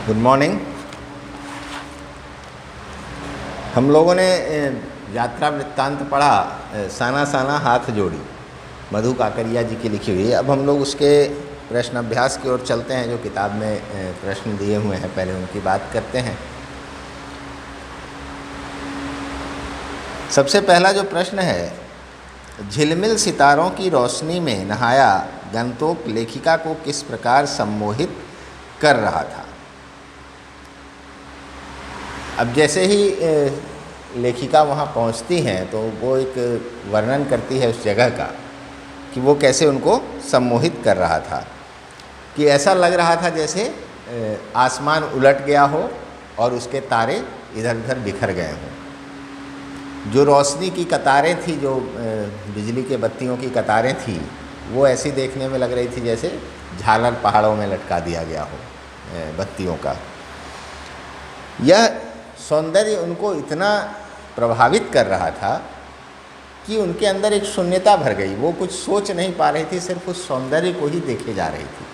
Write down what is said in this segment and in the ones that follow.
Good morning. हम लोगों ने यात्रा वृत्तांत पढ़ा, साना साना हाथ जोड़ी, मधु काकरिया जी की लिखी हुई। अब हम लोग उसके प्रश्न अभ्यास की ओर चलते हैं। जो किताब में प्रश्न दिए हुए हैं पहले उनकी बात करते हैं। सबसे पहला जो प्रश्न है, झिलमिल सितारों की रोशनी में नहाया गंतोक लेखिका को किस प्रकार सम्मोहित कर रहा था। अब जैसे ही लेखिका वहाँ पहुँचती हैं तो वो एक वर्णन करती है उस जगह का कि वो कैसे उनको सम्मोहित कर रहा था, कि ऐसा लग रहा था जैसे आसमान उलट गया हो और उसके तारे इधर उधर बिखर गए हों। जो रोशनी की कतारें थी, जो बिजली के बत्तियों की कतारें थी, वो ऐसी देखने में लग रही थी जैसे झालर पहाड़ों में लटका दिया गया हो बत्तियों का। यह सौंदर्य उनको इतना प्रभावित कर रहा था कि उनके अंदर एक शून्यता भर गई। वो कुछ सोच नहीं पा रही थी, सिर्फ उस सौंदर्य को ही देखे जा रही थी।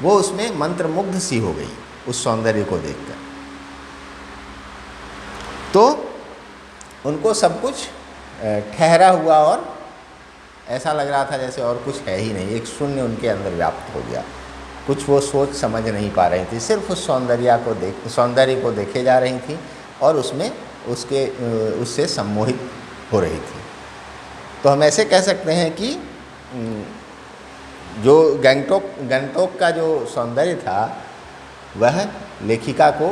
वो उसमें मंत्रमुग्ध सी हो गई उस सौंदर्य को देखकर। तो उनको सब कुछ ठहरा हुआ और ऐसा लग रहा था जैसे और कुछ है ही नहीं। एक शून्य उनके अंदर व्याप्त हो गया। कुछ वो सोच समझ नहीं पा रही थी, सिर्फ उस सौंदर्य को देखे जा रही थी और उसमें उससे सम्मोहित हो रही थी। तो हम ऐसे कह सकते हैं कि जो गंगटोक का जो सौंदर्य था वह लेखिका को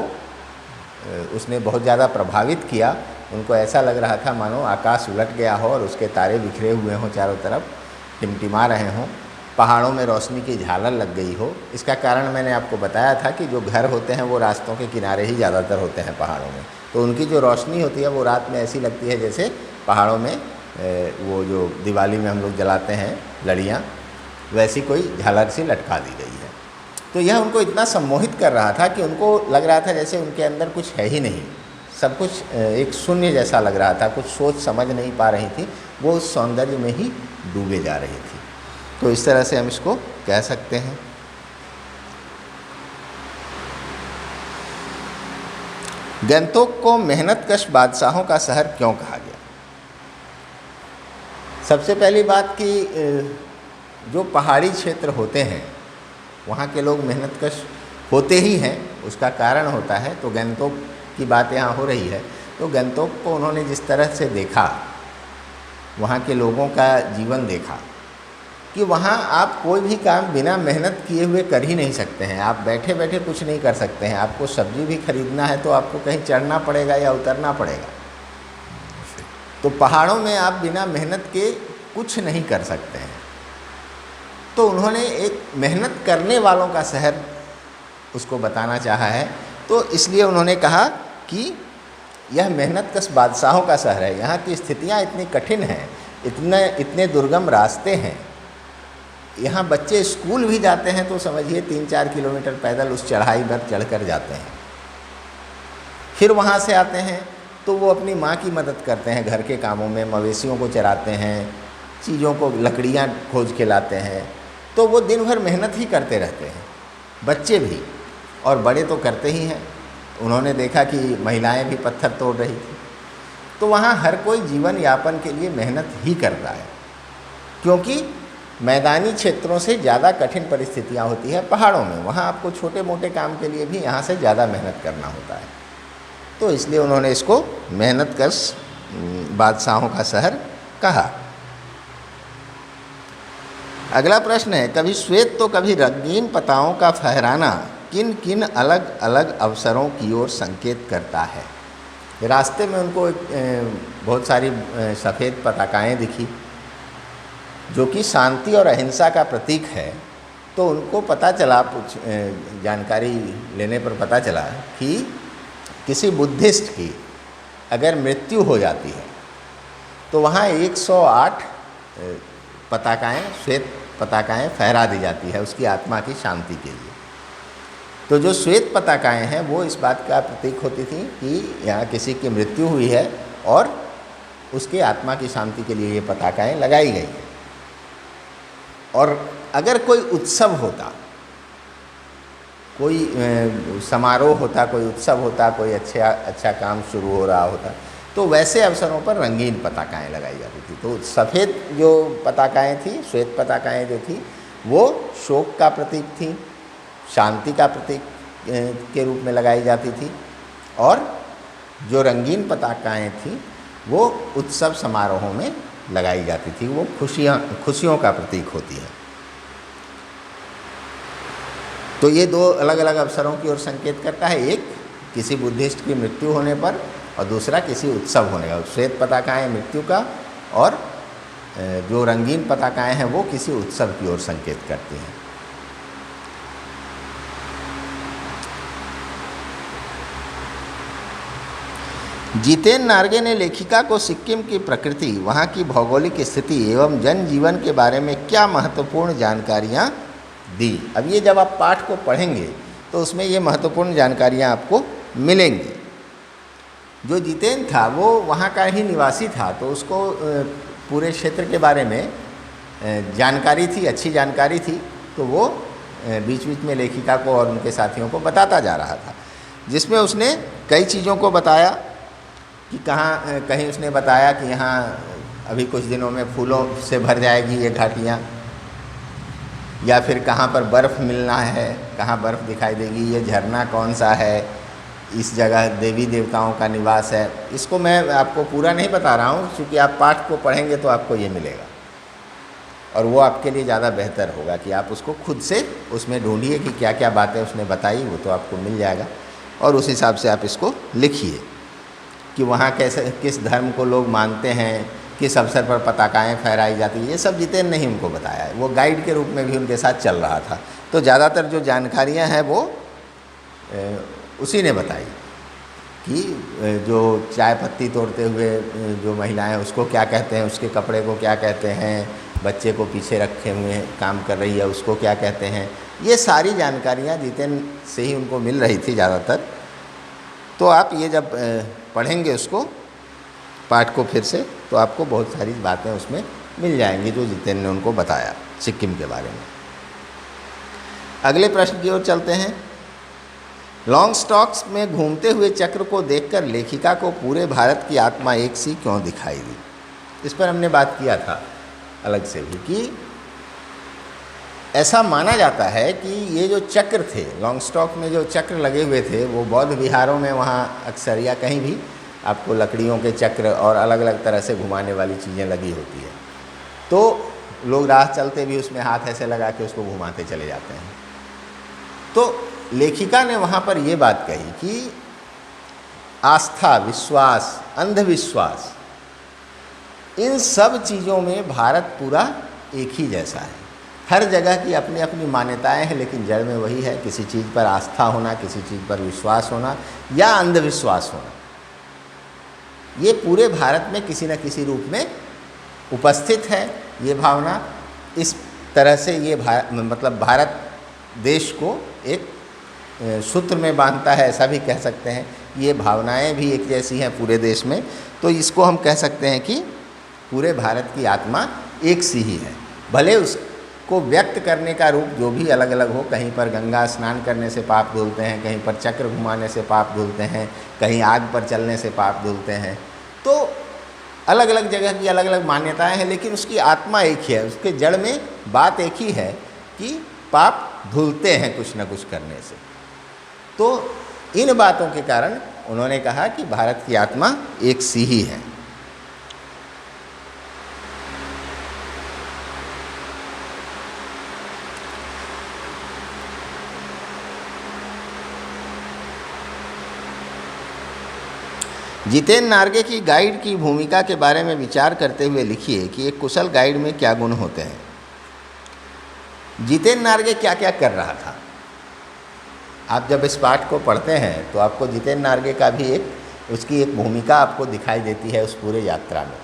उसने बहुत ज़्यादा प्रभावित किया। उनको ऐसा लग रहा था मानो आकाश उलट गया हो और उसके तारे बिखरे हुए हों, चारों तरफ टिमटिमा रहे हों, पहाड़ों में रोशनी की झालर लग गई हो। इसका कारण मैंने आपको बताया था कि जो घर होते हैं वो रास्तों के किनारे ही ज़्यादातर होते हैं पहाड़ों में। तो उनकी जो रोशनी होती है वो रात में ऐसी लगती है जैसे पहाड़ों में वो जो दिवाली में हम लोग जलाते हैं लड़ियाँ, वैसी कोई झालर सी लटका दी गई है। तो यह उनको इतना सम्मोहित कर रहा था कि उनको लग रहा था जैसे उनके अंदर कुछ है ही नहीं, सब कुछ एक शून्य जैसा लग रहा था। कुछ सोच समझ नहीं पा रही थी, वो उस सौंदर्य में ही डूबे जा रही थी। तो इस तरह से हम इसको कह सकते हैं। गंतोक को मेहनतकश बादशाहों का शहर क्यों कहा गया। सबसे पहली बात कि जो पहाड़ी क्षेत्र होते हैं वहाँ के लोग मेहनतकश होते ही हैं, उसका कारण होता है। तो गंतोक की बात यहाँ हो रही है, तो गंतोक को उन्होंने जिस तरह से देखा, वहाँ के लोगों का जीवन देखा कि वहाँ आप कोई भी काम बिना मेहनत किए हुए कर ही नहीं सकते हैं। आप बैठे बैठे कुछ नहीं कर सकते हैं। आपको सब्जी भी खरीदना है तो आपको कहीं चढ़ना पड़ेगा या उतरना पड़ेगा। तो पहाड़ों में आप बिना मेहनत के कुछ नहीं कर सकते हैं। तो उन्होंने एक मेहनत करने वालों का शहर उसको बताना चाहा है। तो इसलिए उन्होंने कहा कि यह मेहनतकश बादशाहों का शहर है। यहाँ की स्थितियाँ इतनी कठिन हैं, इतने दुर्गम रास्ते हैं। यहाँ बच्चे स्कूल भी जाते हैं तो समझिए 3-4 किलोमीटर पैदल उस चढ़ाई पर चढ़कर जाते हैं। फिर वहाँ से आते हैं तो वो अपनी माँ की मदद करते हैं घर के कामों में, मवेशियों को चराते हैं, चीज़ों को लकड़ियाँ खोज के लाते हैं। तो वो दिन भर मेहनत ही करते रहते हैं, बच्चे भी और बड़े तो करते ही हैं। उन्होंने देखा कि महिलाएं भी पत्थर तोड़ रही थी। तो वहाँ हर कोई जीवन यापन के लिए मेहनत ही करता है, क्योंकि मैदानी क्षेत्रों से ज़्यादा कठिन परिस्थितियाँ होती हैं पहाड़ों में। वहाँ आपको छोटे मोटे काम के लिए भी यहाँ से ज़्यादा मेहनत करना होता है। तो इसलिए उन्होंने इसको मेहनतकश बादशाहों का शहर कहा। अगला प्रश्न है, कभी श्वेत तो कभी रंगीन पताओं का फहराना किन किन अलग अलग अवसरों की ओर संकेत करता है। रास्ते में उनको बहुत सारी सफ़ेद पताकाएँ दिखी जो कि शांति और अहिंसा का प्रतीक है। तो उनको पता चला, कुछ जानकारी लेने पर पता चला कि किसी बुद्धिस्ट की अगर मृत्यु हो जाती है तो वहाँ 108 पताकाएँ, श्वेत पताकाएँ फहरा दी जाती है उसकी आत्मा की शांति के लिए। तो जो श्वेत पताकाएँ हैं वो इस बात का प्रतीक होती थी कि यहाँ किसी की मृत्यु हुई है और उसके आत्मा की शांति के लिए ये पताकाएँ लगाई गई हैं। और अगर कोई उत्सव होता कोई समारोह होता, कोई उत्सव होता, कोई अच्छा काम शुरू हो रहा होता, तो वैसे अवसरों पर रंगीन पताकाएं लगाई जाती थी। तो सफ़ेद जो पताकाएं थी, श्वेत पताकाएं जो थी, वो शोक का प्रतीक थी, शांति का प्रतीक के रूप में लगाई जाती थी, और जो रंगीन पताकाएं थी वो उत्सव समारोहों में लगाई जाती थी, वो खुशियों का प्रतीक होती है। तो ये दो अलग अलग अवसरों की ओर संकेत करता है, एक किसी बुद्धिस्ट की मृत्यु होने पर और दूसरा किसी उत्सव होने का। श्वेत पताकाएं मृत्यु का, और जो रंगीन पताकाएं हैं वो किसी उत्सव की ओर संकेत करती हैं। जितेन नार्गे ने लेखिका को सिक्किम की प्रकृति, वहाँ की भौगोलिक स्थिति एवं जनजीवन के बारे में क्या महत्वपूर्ण जानकारियाँ दी। अब ये जब आप पाठ को पढ़ेंगे तो उसमें ये महत्वपूर्ण जानकारियाँ आपको मिलेंगी। जो जितेन था वो वहाँ का ही निवासी था, तो उसको पूरे क्षेत्र के बारे में जानकारी थी, अच्छी जानकारी थी, तो वो बीच बीच में लेखिका को और उनके साथियों को बताता जा रहा था, जिसमें उसने कई चीज़ों को बताया कि कहीं उसने बताया कि यहाँ अभी कुछ दिनों में फूलों से भर जाएगी ये घाटियाँ, या फिर कहाँ पर बर्फ़ मिलना है, कहाँ बर्फ़ दिखाई देगी, ये झरना कौन सा है, इस जगह देवी देवताओं का निवास है। इसको मैं आपको पूरा नहीं बता रहा हूँ, क्योंकि आप पाठ को पढ़ेंगे तो आपको ये मिलेगा, और वो आपके लिए ज़्यादा बेहतर होगा कि आप उसको खुद से उसमें ढूंढिए कि क्या क्या बातें उसने बताई, वो तो आपको मिल जाएगा, और उस हिसाब से आप इसको लिखिए कि वहाँ कैसे किस धर्म को लोग मानते हैं, किस अवसर पर पताकाएँ फहराई जाती है। ये सब जितेन ने ही उनको बताया है, वो गाइड के रूप में भी उनके साथ चल रहा था। तो ज़्यादातर जो जानकारियाँ हैं वो उसी ने बताई कि जो चाय पत्ती तोड़ते हुए जो महिलाएं उसको क्या कहते हैं, उसके कपड़े को क्या कहते हैं, बच्चे को पीछे रखे हुए काम कर रही है उसको क्या कहते हैं। ये सारी जानकारियाँ जितेन से ही उनको मिल रही थी ज़्यादातर। तो आप ये जब पढ़ेंगे उसको पाठ को फिर से, तो आपको बहुत सारी बातें उसमें मिल जाएंगी जो जितेन ने उनको बताया सिक्किम के बारे में। अगले प्रश्न की ओर चलते हैं। लॉन्ग स्टॉक्स में घूमते हुए चक्र को देखकर लेखिका को पूरे भारत की आत्मा एक सी क्यों दिखाई दी। इस पर हमने बात किया था अलग से भी कि ऐसा माना जाता है कि ये जो चक्र थे, लॉन्ग स्टॉक में जो चक्र लगे हुए थे, वो बौद्ध विहारों में वहाँ अक्सर या कहीं भी आपको लकड़ियों के चक्र और अलग अलग तरह से घुमाने वाली चीज़ें लगी होती है। तो लोग राह चलते भी उसमें हाथ ऐसे लगा के उसको घुमाते चले जाते हैं। तो लेखिका ने वहाँ पर ये बात कही कि आस्था, विश्वास, अंधविश्वास, इन सब चीज़ों में भारत पूरा एक ही जैसा है। हर जगह की अपनी अपनी मान्यताएं हैं, लेकिन जड़ में वही है, किसी चीज़ पर आस्था होना, किसी चीज़ पर विश्वास होना या अंधविश्वास होना। ये पूरे भारत में किसी न किसी रूप में उपस्थित है। ये भावना इस तरह से ये मतलब भारत देश को एक सूत्र में बांधता है, ऐसा भी कह सकते हैं। ये भावनाएं भी एक जैसी हैं पूरे देश में, तो इसको हम कह सकते हैं कि पूरे भारत की आत्मा एक सी ही है। भले उसको व्यक्त करने का रूप जो भी अलग अलग हो, कहीं पर गंगा स्नान करने से पाप धुलते हैं, कहीं पर चक्र घुमाने से पाप धुलते हैं, कहीं आग पर चलने से पाप धुलते हैं। तो अलग अलग जगह की अलग अलग मान्यताएं हैं, लेकिन उसकी आत्मा एक ही है, उसके जड़ में बात एक ही है कि पाप धुलते हैं कुछ न कुछ करने से। तो इन बातों के कारण उन्होंने कहा कि भारत की आत्मा एक सी ही है। जितेन नार्गे की गाइड की भूमिका के बारे में विचार करते हुए लिखिए कि एक कुशल गाइड में क्या गुण होते हैं। जितेन नार्गे क्या क्या कर रहा था। आप जब इस पाठ को पढ़ते हैं तो आपको जितेन नार्गे का भी उसकी एक भूमिका आपको दिखाई देती है उस पूरे यात्रा में।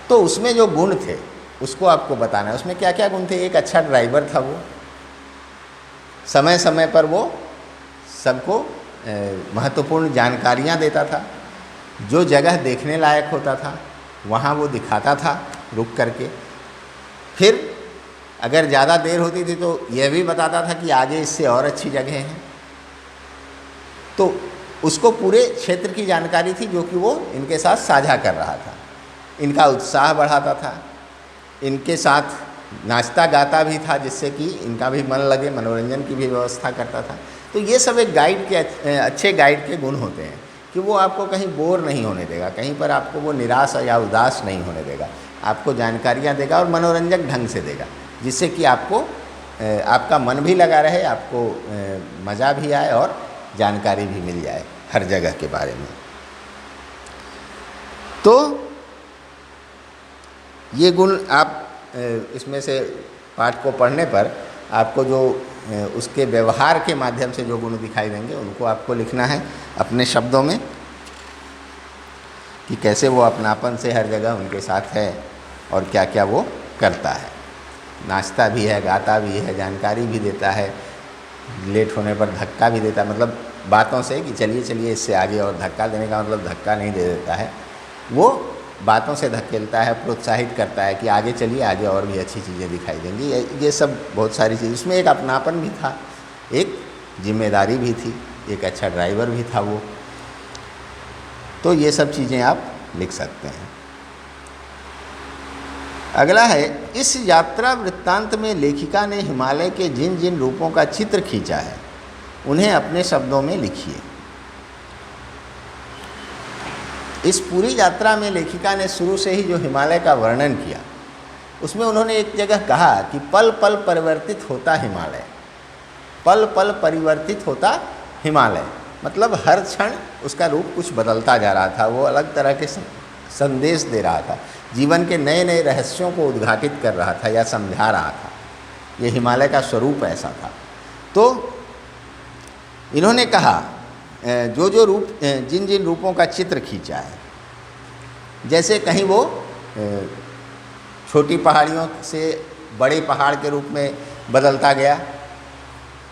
तो उसमें जो गुण थे उसको आपको बताना है। उसमें क्या क्या गुण थे। एक अच्छा ड्राइवर था, वो समय समय पर वो सबको महत्वपूर्ण जानकारियाँ देता था। जो जगह देखने लायक होता था वहाँ वो दिखाता था रुक करके। फिर अगर ज़्यादा देर होती थी तो यह भी बताता था कि आगे इससे और अच्छी जगह हैं। तो उसको पूरे क्षेत्र की जानकारी थी जो कि वो इनके साथ साझा कर रहा था। इनका उत्साह बढ़ाता था, इनके साथ नाचता गाता भी था जिससे कि इनका भी मन लगे, मनोरंजन की भी व्यवस्था करता था। तो ये सब एक गाइड के अच्छे गाइड के गुण होते हैं कि वो आपको कहीं बोर नहीं होने देगा, कहीं पर आपको वो निराश या उदास नहीं होने देगा, आपको जानकारियाँ देगा और मनोरंजक ढंग से देगा, जिससे कि आपको आपका मन भी लगा रहे, आपको मज़ा भी आए और जानकारी भी मिल जाए हर जगह के बारे में। तो ये गुण आप इसमें से पाठ को पढ़ने पर आपको जो उसके व्यवहार के माध्यम से जो गुण दिखाई देंगे उनको आपको लिखना है अपने शब्दों में कि कैसे वो अपनापन से हर जगह उनके साथ है और क्या क्या वो करता है। नाचता भी है, गाता भी है, जानकारी भी देता है, लेट होने पर धक्का भी देता है, मतलब बातों से कि चलिए चलिए इससे आगे, और धक्का देने का मतलब धक्का नहीं दे देता है, वो बातों से धकेलता है, प्रोत्साहित करता है कि आगे चलिए, आगे और भी अच्छी चीज़ें दिखाई देंगी। ये सब बहुत सारी चीज़, उसमें एक अपनापन भी था, एक जिम्मेदारी भी थी, एक अच्छा ड्राइवर भी था वो। तो ये सब चीज़ें आप लिख सकते हैं। अगला है, इस यात्रा वृत्तांत में लेखिका ने हिमालय के जिन जिन रूपों का चित्र खींचा है उन्हें अपने शब्दों में लिखिए। इस पूरी यात्रा में लेखिका ने शुरू से ही जो हिमालय का वर्णन किया उसमें उन्होंने एक जगह कहा कि पल पल परिवर्तित होता हिमालय, पल पल परिवर्तित होता हिमालय, मतलब हर क्षण उसका रूप कुछ बदलता जा रहा था, वो अलग तरह के संदेश दे रहा था, जीवन के नए नए रहस्यों को उद्घाटित कर रहा था या समझा रहा था। ये हिमालय का स्वरूप ऐसा था। तो इन्होंने कहा जो जो रूप, जिन जिन रूपों का चित्र खींचा है, जैसे कहीं वो छोटी पहाड़ियों से बड़े पहाड़ के रूप में बदलता गया,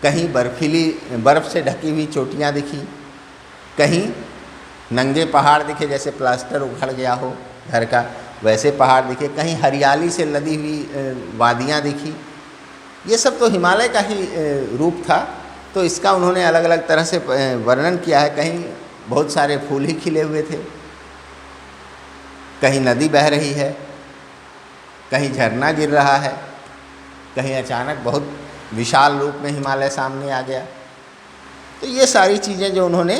कहीं बर्फीली बर्फ़ से ढकी हुई चोटियाँ दिखी, कहीं नंगे पहाड़ दिखे जैसे प्लास्टर उखड़ गया हो घर का वैसे पहाड़ दिखे, कहीं हरियाली से लदी हुई वादियाँ दिखी। ये सब तो हिमालय का ही रूप था। तो इसका उन्होंने अलग अलग तरह से वर्णन किया है। कहीं बहुत सारे फूल ही खिले हुए थे, कहीं नदी बह रही है, कहीं झरना गिर रहा है, कहीं अचानक बहुत विशाल रूप में हिमालय सामने आ गया। तो ये सारी चीज़ें जो उन्होंने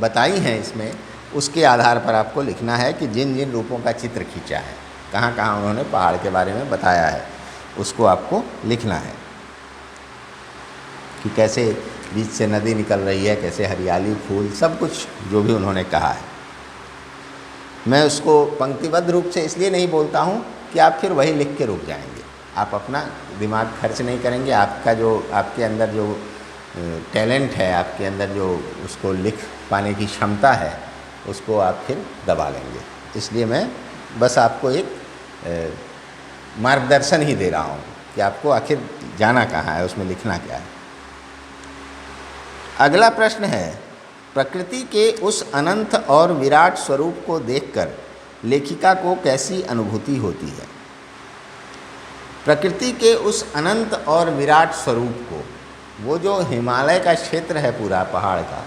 बताई हैं इसमें, उसके आधार पर आपको लिखना है कि जिन जिन रूपों का चित्र खींचा है, कहाँ कहाँ उन्होंने पहाड़ के बारे में बताया है, उसको आपको लिखना है कि कैसे बीच से नदी निकल रही है, कैसे हरियाली, फूल, सब कुछ जो भी उन्होंने कहा है। मैं उसको पंक्तिबद्ध रूप से इसलिए नहीं बोलता हूँ कि आप फिर वही लिख के रुक जाएंगे, आप अपना दिमाग खर्च नहीं करेंगे, आपका जो आपके अंदर जो टैलेंट है, आपके अंदर जो उसको लिख पाने की क्षमता है, उसको आप फिर दबा लेंगे। इसलिए मैं बस आपको एक मार्गदर्शन ही दे रहा हूँ कि आपको आखिर जाना कहाँ है, उसमें लिखना क्या है। अगला प्रश्न है, प्रकृति के उस अनंत और विराट स्वरूप को देखकर लेखिका को कैसी अनुभूति होती है? प्रकृति के उस अनंत और विराट स्वरूप को, वो जो हिमालय का क्षेत्र है पूरा पहाड़ का,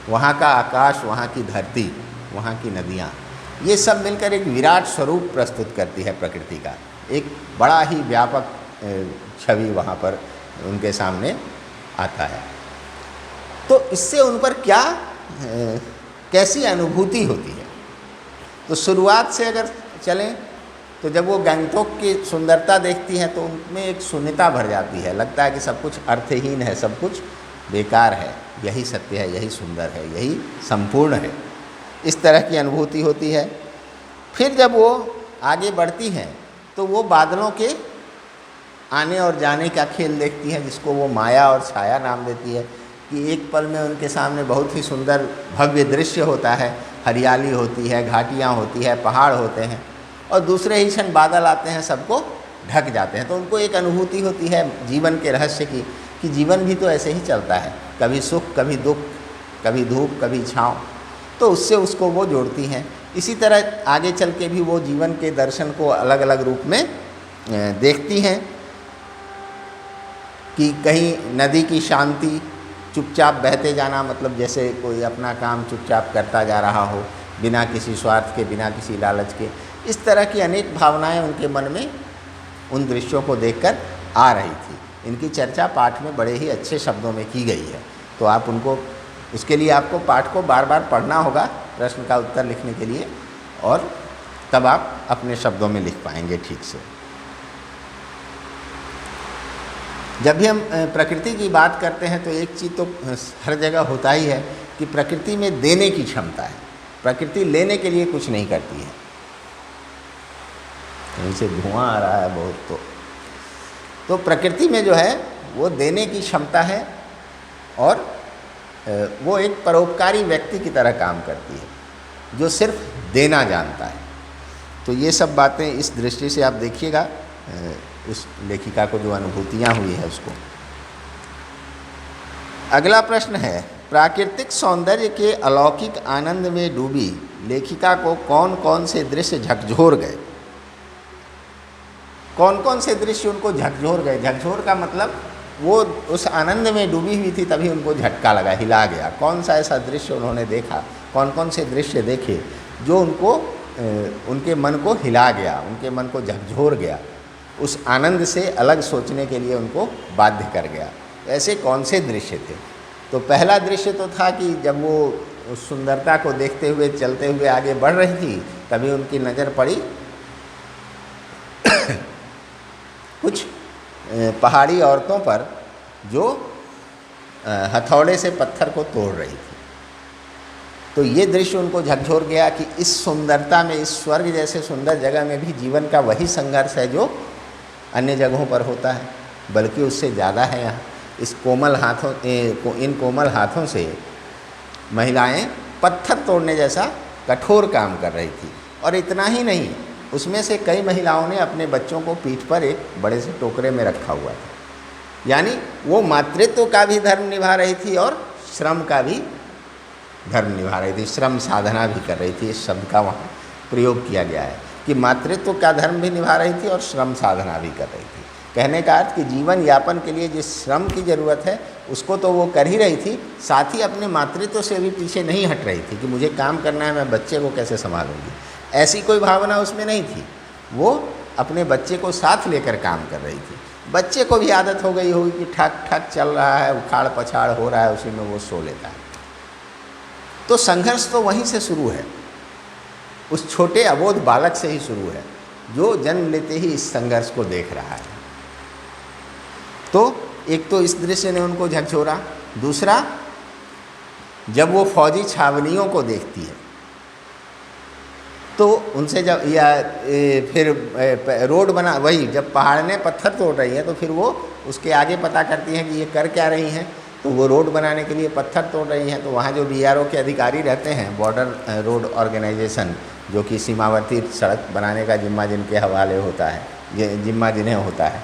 वहाँ का आकाश, वहाँ की धरती, वहाँ की नदियाँ, ये सब मिलकर एक विराट स्वरूप प्रस्तुत करती है प्रकृति का। एक बड़ा ही व्यापक छवि वहाँ पर उनके सामने आता है। तो इससे उन पर क्या कैसी अनुभूति होती है? तो शुरुआत से अगर चलें तो जब वो गंगटोक की सुंदरता देखती हैं तो उनमें एक शून्यता भर जाती है, लगता है कि सब कुछ अर्थहीन है, सब कुछ बेकार है, यही सत्य है, यही सुंदर है, यही संपूर्ण है, इस तरह की अनुभूति होती है। फिर जब वो आगे बढ़ती हैं तो वो बादलों के आने और जाने का खेल देखती हैं, जिसको वो माया और छाया नाम देती है, कि एक पल में उनके सामने बहुत ही सुंदर भव्य दृश्य होता है, हरियाली होती है, घाटियाँ होती है, पहाड़ होते हैं, और दूसरे ही क्षण बादल आते हैं, सबको ढक जाते हैं। तो उनको एक अनुभूति होती है जीवन के रहस्य की, कि जीवन भी तो ऐसे ही चलता है, कभी सुख, कभी दुख, कभी धूप, कभी छाँव। तो उससे उसको वो जोड़ती हैं। इसी तरह आगे चल के भी वो जीवन के दर्शन को अलग अलग रूप में देखती हैं। कि कहीं नदी की शांति, चुपचाप बहते जाना, मतलब जैसे कोई अपना काम चुपचाप करता जा रहा हो, बिना किसी स्वार्थ के, बिना किसी लालच के। इस तरह की अनेक भावनाएं उनके मन में उन दृश्यों को देखकर आ रही थी। इनकी चर्चा पाठ में बड़े ही अच्छे शब्दों में की गई है। तो आप उनको, उसके लिए आपको पाठ को बार बार पढ़ना होगा प्रश्न का उत्तर लिखने के लिए, और तब आप अपने शब्दों में लिख पाएंगे ठीक से। जब भी हम प्रकृति की बात करते हैं तो एक चीज़ तो हर जगह होता ही है कि प्रकृति में देने की क्षमता है। प्रकृति लेने के लिए कुछ नहीं करती है। कहीं से धुआं आ रहा है बहुत। तो प्रकृति में जो है वो देने की क्षमता है, और वो एक परोपकारी व्यक्ति की तरह काम करती है जो सिर्फ देना जानता है। तो ये सब बातें इस दृष्टि से आप देखिएगा उस लेखिका को जो अनुभूतियाँ हुई है उसको। अगला प्रश्न है, प्राकृतिक सौंदर्य के अलौकिक आनंद में डूबी लेखिका को कौन कौन से दृश्य झकझोर गए? कौन कौन से दृश्य उनको झकझोर गए? झकझोर का मतलब वो उस आनंद में डूबी हुई थी, तभी उनको झटका लगा, हिला गया। कौन सा ऐसा दृश्य उन्होंने देखा, कौन कौन से दृश्य देखे जो उनको उनके मन को हिला गया, उनके मन को झकझोर गया, उस आनंद से अलग सोचने के लिए उनको बाध्य कर गया? ऐसे कौन से दृश्य थे? तो पहला दृश्य तो था कि जब वो उस सुंदरता को देखते हुए चलते हुए आगे बढ़ रही थी, तभी उनकी नज़र पड़ी कुछ पहाड़ी औरतों पर जो हथौड़े से पत्थर को तोड़ रही थी। तो ये दृश्य उनको झकझोर गया कि इस सुंदरता में, इस स्वर्ग जैसे सुंदर जगह में भी जीवन का वही संघर्ष है जो अन्य जगहों पर होता है, बल्कि उससे ज़्यादा है। यहाँ इस कोमल हाथों इन कोमल हाथों से महिलाएं पत्थर तोड़ने जैसा कठोर काम कर रही थी। और इतना ही नहीं, उसमें से कई महिलाओं ने अपने बच्चों को पीठ पर एक बड़े से टोकरे में रखा हुआ था। यानी वो मातृत्व का भी धर्म निभा रही थी और श्रम का भी धर्म निभा रही थी, श्रम साधना भी कर रही थी। इस शब्द का वहाँ प्रयोग किया गया है कि मातृत्व का धर्म भी निभा रही थी और श्रम साधना भी कर रही थी। कहने का अर्थ कि जीवन यापन के लिए जिस श्रम की ज़रूरत है उसको तो वो कर ही रही थी, साथ ही अपने मातृत्व से भी पीछे नहीं हट रही थी कि मुझे काम करना है, मैं बच्चे को कैसे संभालूंगी। ऐसी कोई भावना उसमें नहीं थी। वो अपने बच्चे को साथ लेकर काम कर रही थी। बच्चे को भी आदत हो गई होगी कि ठक ठक चल रहा है, उखाड़ पछाड़ हो रहा है, उसी में वो सो लेता है। तो संघर्ष तो वहीं से शुरू है, उस छोटे अबोध बालक से ही शुरू है जो जन्म लेते ही इस संघर्ष को देख रहा है। तो एक तो इस दृश्य ने उनको झकझोरा। दूसरा, जब वो फौजी छावनियों को देखती है तो उनसे जब फिर रोड बना, वही जब पहाड़ ने पत्थर तोड़ रही है तो फिर वो उसके आगे पता करती हैं कि ये कर क्या रही हैं। तो वो रोड बनाने के लिए पत्थर तोड़ रही हैं। तो वहाँ जो बीआरओ के अधिकारी रहते हैं, बॉर्डर रोड ऑर्गेनाइजेशन, जो कि सीमावर्ती सड़क बनाने का जिम्मा जिनके हवाले होता है, ये जिम्मा जिन्हें होता है,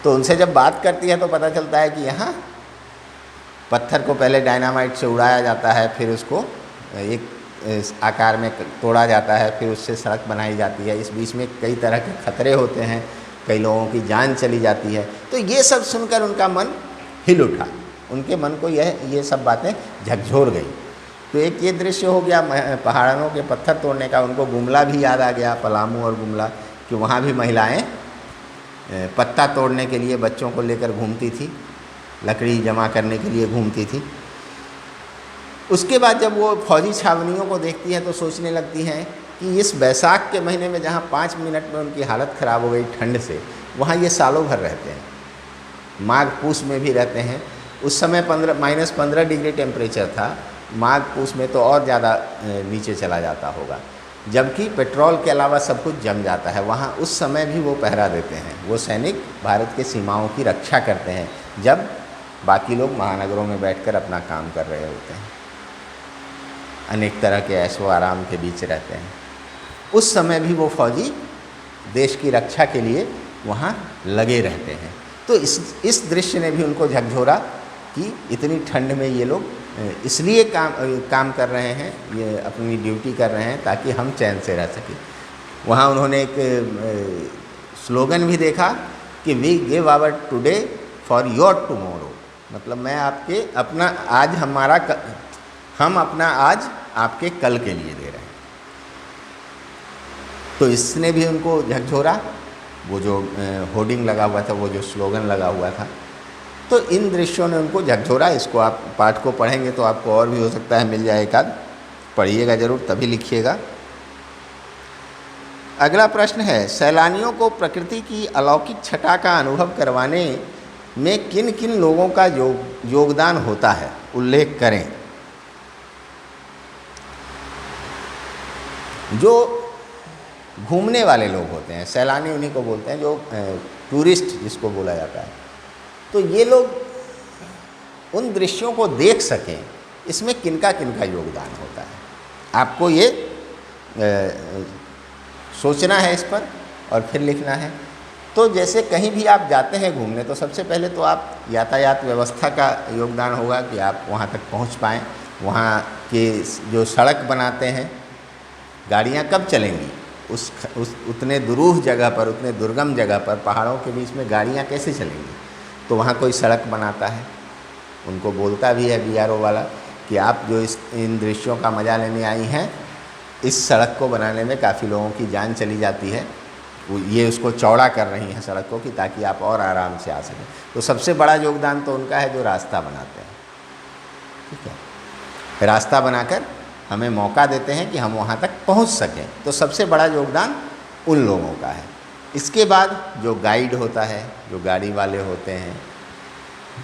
तो उनसे जब बात करती है तो पता चलता है कि यहाँ पत्थर को पहले डायनामाइट से उड़ाया जाता है, फिर उसको एक आकार में तोड़ा जाता है, फिर उससे सड़क बनाई जाती है। इस बीच में कई तरह के खतरे होते हैं, कई लोगों की जान चली जाती है। तो ये सब सुनकर उनका मन हिल उठा, उनके मन को ये सब बातें झकझोर गई। तो एक ये दृश्य हो गया पहाड़ों के पत्थर तोड़ने का। उनको गुमला भी याद आ गया, पलामू और गुमला, कि वहाँ भी महिलाएं पत्ता तोड़ने के लिए बच्चों को लेकर घूमती थी, लकड़ी जमा करने के लिए घूमती थी। उसके बाद जब वो फौजी छावनियों को देखती हैं तो सोचने लगती हैं कि इस बैसाख के महीने में जहाँ 5 मिनट में उनकी हालत ख़राब हो गई ठंड से, वहाँ ये सालों भर रहते हैं, माघ पूस में भी रहते हैं। उस समय -15 डिग्री टेम्परेचर था, माघ पूस में तो और ज़्यादा नीचे चला जाता होगा, जबकि पेट्रोल के अलावा सब कुछ जम जाता है वहाँ। उस समय भी वो पहरा देते हैं। वो सैनिक भारत के सीमाओं की रक्षा करते हैं जब बाकी लोग महानगरों में बैठकर अपना काम कर रहे होते हैं, अनेक तरह के ऐशो आराम के बीच रहते हैं। उस समय भी वो फौजी देश की रक्षा के लिए वहाँ लगे रहते हैं। तो इस दृश्य ने भी उनको झकझोरा कि इतनी ठंड में ये लोग इसलिए काम कर रहे हैं, ये अपनी ड्यूटी कर रहे हैं ताकि हम चैन से रह सकें। वहाँ उन्होंने एक स्लोगन भी देखा कि we give our today for your tomorrow, मतलब मैं आपके अपना आज हम अपना आज आपके कल के लिए दे रहे हैं। तो इसने भी उनको झकझोरा, वो जो होर्डिंग लगा हुआ था, वो जो स्लोगन लगा हुआ था, तो इन दृश्यों ने उनको झकझोरा। इसको आप पाठ को पढ़ेंगे तो आपको और भी हो सकता है मिल जाए एक आध, पढ़िएगा ज़रूर, तभी लिखिएगा। अगला प्रश्न है, सैलानियों को प्रकृति की अलौकिक छटा का अनुभव करवाने में किन किन लोगों का योगदान होता है, उल्लेख करें। जो घूमने वाले लोग होते हैं, सैलानी उन्हीं को बोलते हैं, जो टूरिस्ट जिसको बोला जाता है, तो ये लोग उन दृश्यों को देख सकें, इसमें किनका किनका योगदान होता है, आपको ये सोचना है इस पर और फिर लिखना है। तो जैसे कहीं भी आप जाते हैं घूमने, तो सबसे पहले तो आप यातायात व्यवस्था का योगदान होगा कि आप वहाँ तक पहुँच पाएँ। वहाँ के जो सड़क बनाते हैं, गाड़ियाँ कब चलेंगी, उस उतने दुरूह जगह पर, उतने दुर्गम जगह पर, पहाड़ों के बीच में गाड़ियाँ कैसे चलेंगी। तो वहाँ कोई सड़क बनाता है, उनको बोलता भी है BRO वाला कि आप जो इन दृश्यों का मज़ा लेने आई हैं, इस सड़क को बनाने में काफ़ी लोगों की जान चली जाती है, ये उसको चौड़ा कर रही हैं सड़क को कि ताकि आप और आराम से आ सकें। तो सबसे बड़ा योगदान तो उनका है जो रास्ता बनाते हैं, ठीक है। रास्ता बनाकर हमें मौका देते हैं कि हम वहाँ तक पहुँच सकें, तो सबसे बड़ा योगदान उन लोगों का है। इसके बाद जो गाइड होता है, जो गाड़ी वाले होते हैं,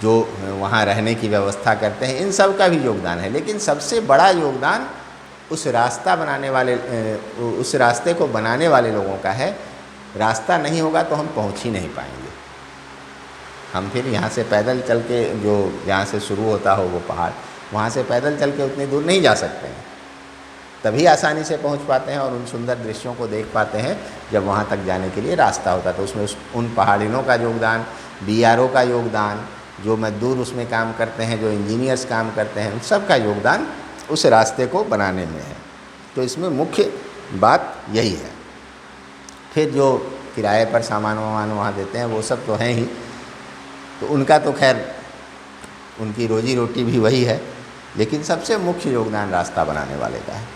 जो वहाँ रहने की व्यवस्था करते हैं, इन सब का भी योगदान है। लेकिन सबसे बड़ा योगदान उस रास्ता बनाने वाले, उस रास्ते को बनाने वाले लोगों का है। रास्ता नहीं होगा तो हम पहुँच ही नहीं पाएंगे। हम फिर यहाँ से पैदल चल के, जो जहाँ से शुरू होता हो वो पहाड़, वहाँ से पैदल चल के उतनी दूर नहीं जा सकते हैं, तभी आसानी से पहुँच पाते हैं और उन सुंदर दृश्यों को देख पाते हैं जब वहाँ तक जाने के लिए रास्ता होता है। तो उसमें उन पहाड़ियों का योगदान, BRO का योगदान, जो मजदूर उसमें काम करते हैं, जो इंजीनियर्स काम करते हैं, उन सब का योगदान उस रास्ते को बनाने में है। तो इसमें मुख्य बात यही है। फिर जो किराए पर सामान वामान वहाँ देते हैं वो सब तो हैं ही, तो उनका तो खैर उनकी रोजी रोटी भी वही है, लेकिन सबसे मुख्य योगदान रास्ता बनाने वाले का है।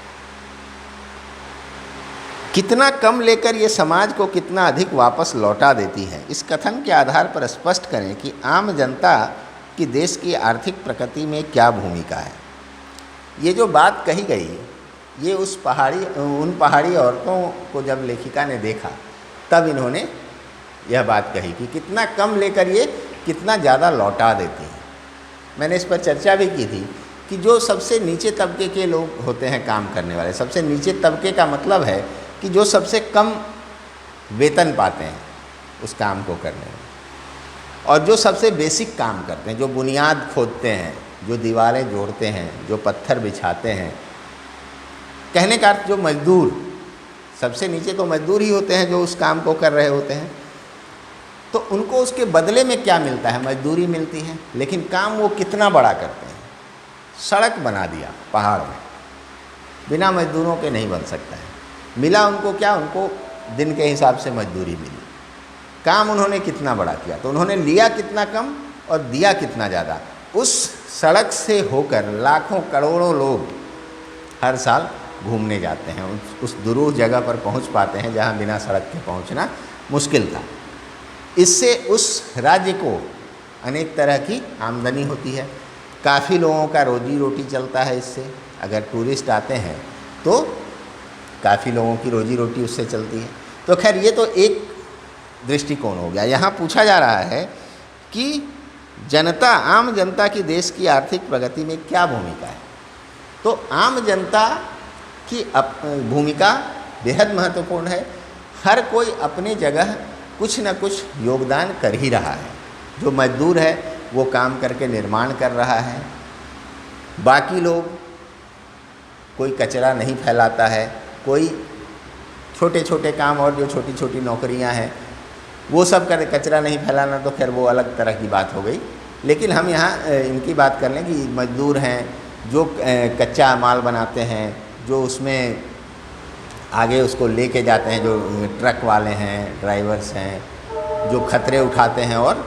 कितना कम लेकर ये समाज को कितना अधिक वापस लौटा देती है, इस कथन के आधार पर स्पष्ट करें कि आम जनता की देश की आर्थिक प्रगति में क्या भूमिका है। ये जो बात कही गई, ये उन पहाड़ी औरतों को जब लेखिका ने देखा, तब इन्होंने यह बात कही कि कितना कम लेकर ये कितना ज़्यादा लौटा देती हैं। मैंने इस पर चर्चा भी की थी कि जो सबसे नीचे तबके के लोग होते हैं काम करने वाले, सबसे नीचे तबके का मतलब है कि जो सबसे कम वेतन पाते हैं उस काम को करने में, और जो सबसे बेसिक काम करते हैं, जो बुनियाद खोदते हैं, जो दीवारें जोड़ते हैं, जो पत्थर बिछाते हैं, कहने का अर्थ जो मजदूर, सबसे नीचे तो मजदूर ही होते हैं जो उस काम को कर रहे होते हैं। तो उनको उसके बदले में क्या मिलता है, मजदूरी मिलती है, लेकिन काम वो कितना बड़ा करते हैं। सड़क बना दिया पहाड़ में, बिना मजदूरों के नहीं बन सकता है। मिला उनको क्या, उनको दिन के हिसाब से मजदूरी मिली। काम उन्होंने कितना बड़ा किया, तो उन्होंने लिया कितना कम और दिया कितना ज़्यादा। उस सड़क से होकर लाखों करोड़ों लोग हर साल घूमने जाते हैं, उस दुरूह जगह पर पहुंच पाते हैं जहां बिना सड़क के पहुंचना मुश्किल था। इससे उस राज्य को अनेक तरह की आमदनी होती है, काफ़ी लोगों का रोजी रोटी चलता है इससे। अगर टूरिस्ट आते हैं तो काफ़ी लोगों की रोजी रोटी उससे चलती है। तो खैर ये तो एक दृष्टिकोण हो गया। यहाँ पूछा जा रहा है कि जनता, आम जनता की देश की आर्थिक प्रगति में क्या भूमिका है। तो आम जनता की भूमिका बेहद महत्वपूर्ण है। हर कोई अपने जगह कुछ न कुछ योगदान कर ही रहा है। जो मजदूर है वो काम करके निर्माण कर रहा है, बाकी लोग, कोई कचरा नहीं फैलाता है, कोई छोटे छोटे काम और जो छोटी छोटी नौकरियां हैं वो सब कर, कचरा नहीं फैलाना तो खैर वो अलग तरह की बात हो गई। लेकिन हम यहाँ इनकी बात कर लें कि मजदूर हैं जो कच्चा माल बनाते हैं, जो उसमें आगे उसको लेके जाते हैं, जो ट्रक वाले हैं, ड्राइवर्स हैं, जो खतरे उठाते हैं और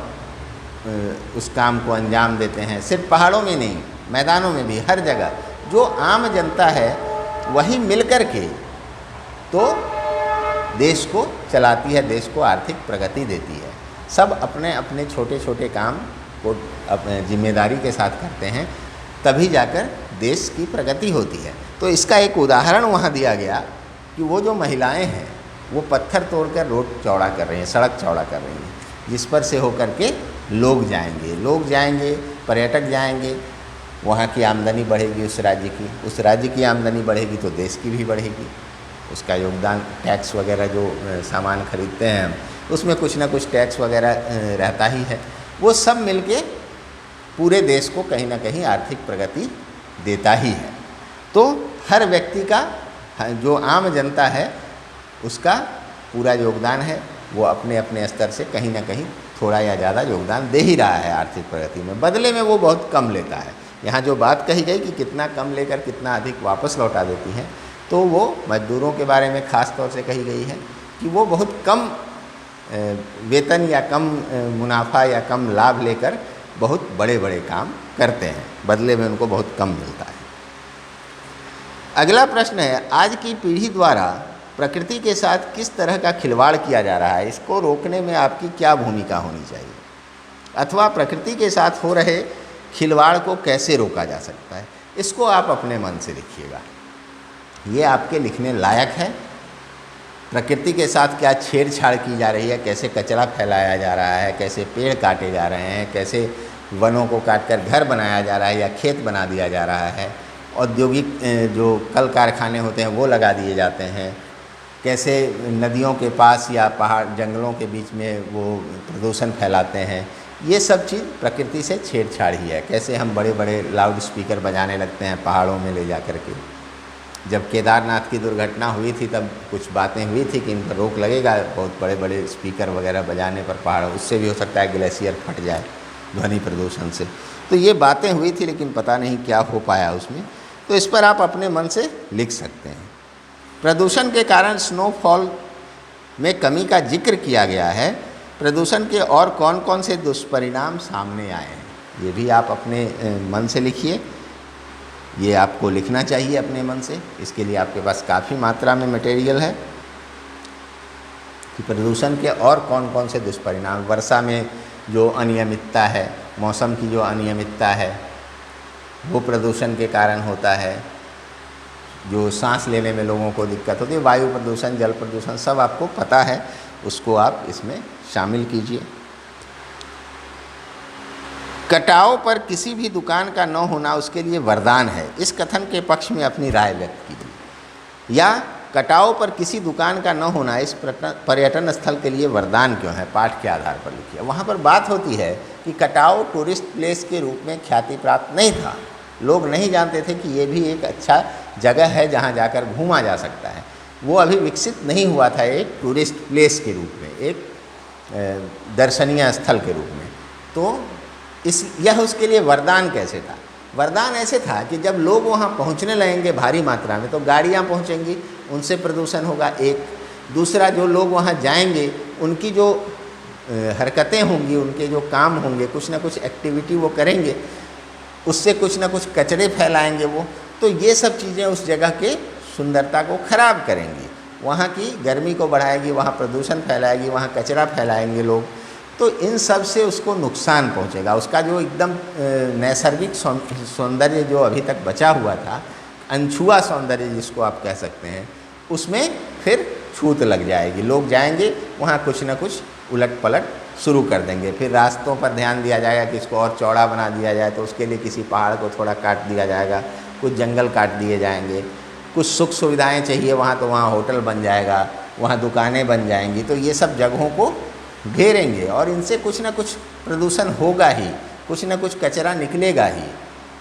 उस काम को अंजाम देते हैं। सिर्फ पहाड़ों में नहीं, मैदानों में भी, हर जगह जो आम जनता है वही मिलकर के तो देश को चलाती है, देश को आर्थिक प्रगति देती है। सब अपने अपने छोटे छोटे काम को अपने जिम्मेदारी के साथ करते हैं, तभी जाकर देश की प्रगति होती है। तो इसका एक उदाहरण वहाँ दिया गया कि वो जो महिलाएं हैं वो पत्थर तोड़कर रोड चौड़ा कर रही हैं, सड़क चौड़ा कर रही हैं, जिस पर से होकर के लोग जाएंगे, पर्यटक जाएंगे, वहाँ की आमदनी बढ़ेगी, उस राज्य की आमदनी बढ़ेगी तो देश की भी बढ़ेगी। उसका योगदान, टैक्स वगैरह जो सामान खरीदते हैं हम, उसमें कुछ ना कुछ टैक्स वगैरह रहता ही है। वो सब मिलके पूरे देश को कहीं ना कहीं आर्थिक प्रगति देता ही है। तो हर व्यक्ति का, जो आम जनता है उसका पूरा योगदान है, वो अपने अपने स्तर से कहीं ना कहीं थोड़ा या ज़्यादा योगदान दे ही रहा है आर्थिक प्रगति में। बदले में वो बहुत कम लेता है। यहाँ जो बात कही गई कि कितना कम लेकर कितना अधिक वापस लौटा देती है, तो वो मजदूरों के बारे में ख़ास तौर से कही गई है कि वो बहुत कम वेतन या कम मुनाफा या कम लाभ लेकर बहुत बड़े बड़े काम करते हैं, बदले में उनको बहुत कम मिलता है। अगला प्रश्न है, आज की पीढ़ी द्वारा प्रकृति के साथ किस तरह का खिलवाड़ किया जा रहा है? इसको रोकने में आपकी क्या भूमिका होनी चाहिए, अथवा प्रकृति के साथ हो रहे खिलवाड़ को कैसे रोका जा सकता है? इसको आप अपने मन से लिखिएगा, ये आपके लिखने लायक है। प्रकृति के साथ क्या छेड़छाड़ की जा रही है, कैसे कचरा फैलाया जा रहा है, कैसे पेड़ काटे जा रहे हैं, कैसे वनों को काटकर घर बनाया जा रहा है या खेत बना दिया जा रहा है, औद्योगिक जो कल कारखाने होते हैं वो लगा दिए जाते हैं, कैसे नदियों के पास या पहाड़ जंगलों के बीच में वो प्रदूषण फैलाते हैं। ये सब चीज़ प्रकृति से छेड़छाड़ ही है। कैसे हम बड़े बड़े लाउड स्पीकर बजाने लगते हैं पहाड़ों में ले जा कर के। जब केदारनाथ की दुर्घटना हुई थी तब कुछ बातें हुई थी कि इन पर रोक लगेगा, बहुत बड़े बड़े स्पीकर वगैरह बजाने पर पहाड़ों, उससे भी हो सकता है ग्लेशियर फट जाए ध्वनि प्रदूषण से। तो ये बातें हुई थी, लेकिन पता नहीं क्या हो पाया उसमें। तो इस पर आप अपने मन से लिख सकते हैं। प्रदूषण के कारण स्नोफॉल में कमी का जिक्र किया गया है। प्रदूषण के और कौन कौन से दुष्परिणाम सामने आए हैं, ये भी आप अपने मन से लिखिए। ये आपको लिखना चाहिए अपने मन से। इसके लिए आपके पास काफ़ी मात्रा में मटेरियल है कि प्रदूषण के और कौन कौन से दुष्परिणाम। वर्षा में जो अनियमितता है, मौसम की जो अनियमितता है, वो प्रदूषण के कारण होता है। जो सांस लेने में लोगों को दिक्कत होती है, वायु प्रदूषण, जल प्रदूषण, सब आपको पता है, उसको आप इसमें शामिल कीजिए। कटाव पर किसी भी दुकान का न होना उसके लिए वरदान है, इस कथन के पक्ष में अपनी राय व्यक्त कीजिए। या कटाव पर किसी दुकान का न होना इस पर्यटन स्थल के लिए वरदान क्यों है, पाठ के आधार पर लिखिए। वहाँ पर बात होती है कि कटाव टूरिस्ट प्लेस के रूप में ख्याति प्राप्त नहीं था। लोग नहीं जानते थे कि ये भी एक अच्छा जगह है जहाँ जाकर घूमा जा सकता है। वो अभी विकसित नहीं हुआ था एक टूरिस्ट प्लेस के रूप में, एक दर्शनीय स्थल के रूप में। तो यह उसके लिए वरदान कैसे था? वरदान ऐसे था कि जब लोग वहाँ पहुँचने लगेंगे भारी मात्रा में, तो गाड़ियाँ पहुँचेंगी, उनसे प्रदूषण होगा एक। दूसरा, जो लोग वहाँ जाएंगे उनकी जो हरकतें होंगी, उनके जो काम होंगे, कुछ ना कुछ एक्टिविटी वो करेंगे, उससे कुछ ना कुछ कचरे फैलाएंगे वो। तो ये सब चीज़ें उस जगह के सुंदरता को ख़राब करेंगी, वहाँ की गर्मी को बढ़ाएगी, वहाँ प्रदूषण फैलाएगी, वहाँ कचरा फैलाएंगे लोग। तो इन सब से उसको नुकसान पहुँचेगा। उसका जो एकदम नैसर्गिक सौंदर्य जो अभी तक बचा हुआ था, अनछुआ सौंदर्य जिसको आप कह सकते हैं, उसमें फिर छूत लग जाएगी। लोग जाएंगे वहाँ, कुछ ना कुछ उलट पलट शुरू कर देंगे। फिर रास्तों पर ध्यान दिया जाएगा कि इसको और चौड़ा बना दिया जाए, तो उसके लिए किसी पहाड़ को थोड़ा काट दिया जाएगा, कुछ जंगल काट दिए जाएंगे, कुछ सुख सुविधाएं चाहिए वहाँ, तो वहाँ होटल बन जाएगा, वहाँ दुकानें बन जाएंगी। तो ये सब जगहों को घेरेंगे और इनसे कुछ ना कुछ प्रदूषण होगा ही, कुछ ना कुछ कचरा निकलेगा ही।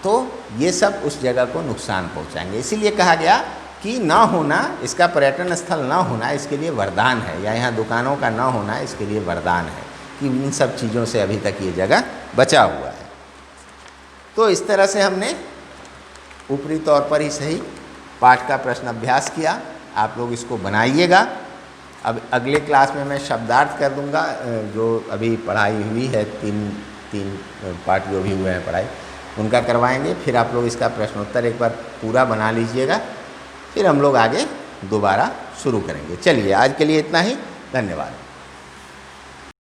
तो ये सब उस जगह को नुकसान पहुँचाएंगे। इसीलिए कहा गया कि ना होना, इसका पर्यटन स्थल ना होना इसके लिए वरदान है, या यहाँ दुकानों का ना होना इसके लिए वरदान है कि इन सब चीज़ों से अभी तक ये जगह बचा हुआ है। तो इस तरह से हमने ऊपरी तौर पर ही सही पाठ का प्रश्न अभ्यास किया। आप लोग इसको बनाइएगा। अब अगले क्लास में मैं शब्दार्थ कर दूंगा, जो अभी पढ़ाई हुई है 3 पार्ट जो भी हुए हैं पढ़ाई उनका करवाएंगे। फिर आप लोग इसका प्रश्नोत्तर एक बार पूरा बना लीजिएगा, फिर हम लोग आगे दोबारा शुरू करेंगे। चलिए आज के लिए इतना ही, धन्यवाद।